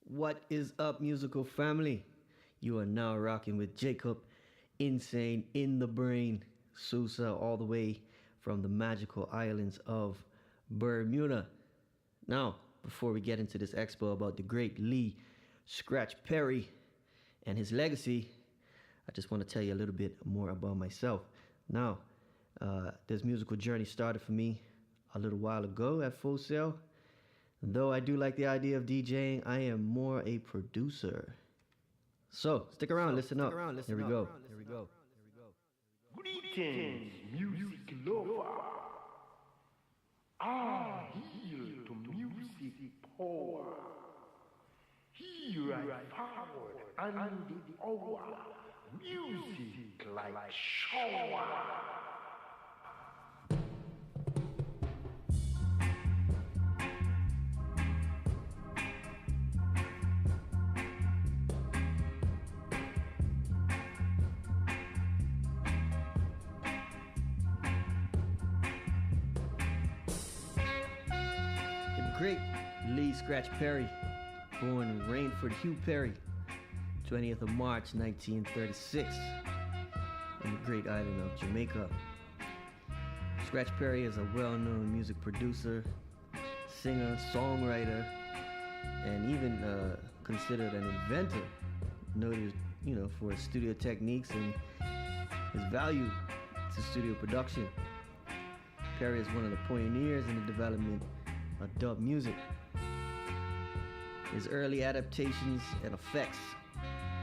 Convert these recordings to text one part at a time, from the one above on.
What is up, musical family? You are now rocking with Jacob, Insane in the Brain, Sousa, all the way from the magical islands of Bermuda. Now, before we get into this expo about the great Lee Scratch Perry and his legacy, I just want to tell you a little bit more about myself. Now, this musical journey started for me a little while ago at Full Sail. Though I do like the idea of DJing, I am more a producer. So, stick around, listen up. Here we go. Greetings, music lover. Heal to music power. Here I forward and the hour. Music like shower. Great Lee Scratch Perry, born in Rainford Hugh Perry, 20th of March 1936, in the great island of Jamaica. Scratch Perry is a well-known music producer, singer, songwriter, and even considered an inventor, noted for his studio techniques and his value to studio production. Perry is one of the pioneers in the development of dub music. His early adaptations and effects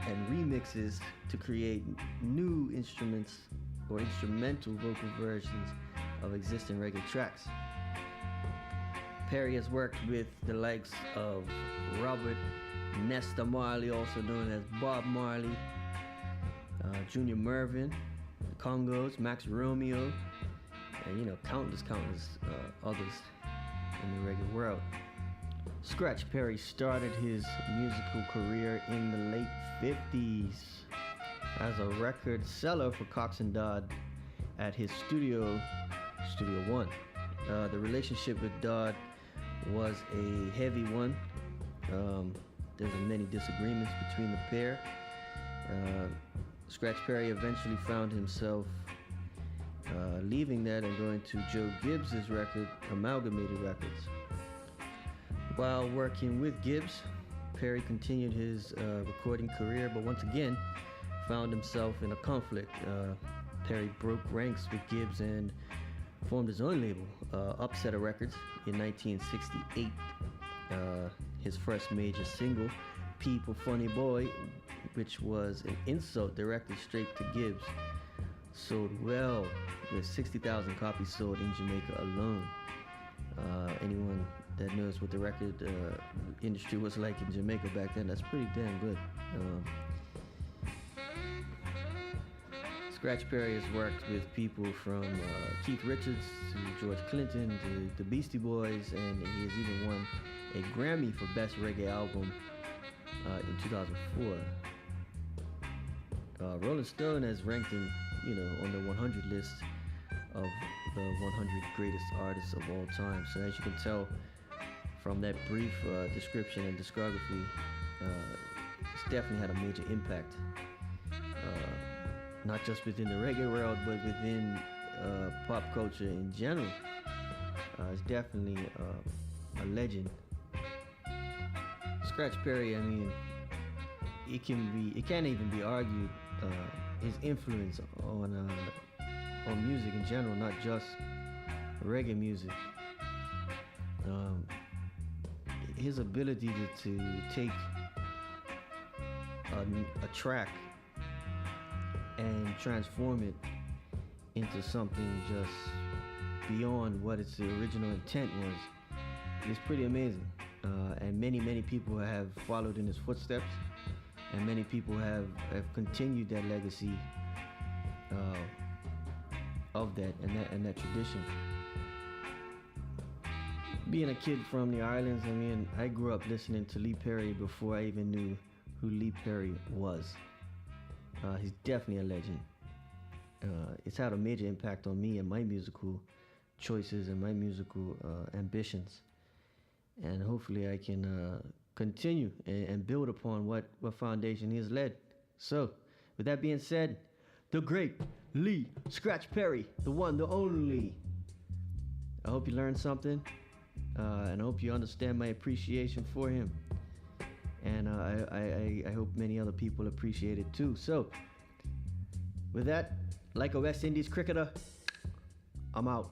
and remixes to create new instruments or instrumental vocal versions of existing reggae tracks. Perry has worked with the likes of Robert Nesta Marley, also known as Bob Marley, Junior Murvin, the Congos, Max Romeo, and countless others in the reggae world. Scratch Perry started his musical career in the late 50s as a record seller for Cox and Dodd at his Studio One. The relationship with Dodd was a heavy one. There were many disagreements between the pair. Scratch Perry eventually found himself leaving that and going to Joe Gibbs' record, Amalgamated Records. While working with Gibbs, Perry continued his recording career, but once again found himself in a conflict. Perry broke ranks with Gibbs and formed his own label, Upsetter Records, in 1968. His first major single, People Funny Boy, which was an insult directed straight to Gibbs, sold well, with 60,000 copies sold in Jamaica alone. Anyone that knows what the record industry was like in Jamaica back then, that's pretty damn good. Scratch Perry has worked with people from Keith Richards to George Clinton to the Beastie Boys, and he has even won a Grammy for Best Reggae Album in 2004. Rolling Stone has ranked him on the 100 list of the 100 greatest artists of all time. So as you can tell from that brief description and discography, it's definitely had a major impact, not just within the reggae world, but within pop culture in general. It's definitely a legend. Scratch Perry, it can't even be argued his influence on music in general, not just reggae music. His ability to take a track and transform it into something just beyond what its original intent was is pretty amazing. And many people have followed in his footsteps, and many people have continued that legacy of that and that tradition. Being a kid from the islands, I grew up listening to Lee Perry before I even knew who Lee Perry was. He's definitely a legend. It's had a major impact on me and my musical choices and my musical ambitions. And hopefully I can continue and build upon what foundation he has led. So, with that being said, the great Lee Scratch Perry, the one, the only. I hope you learned something, and I hope you understand my appreciation for him. And I hope many other people appreciate it too. So, with that, like a West Indies cricketer, I'm out.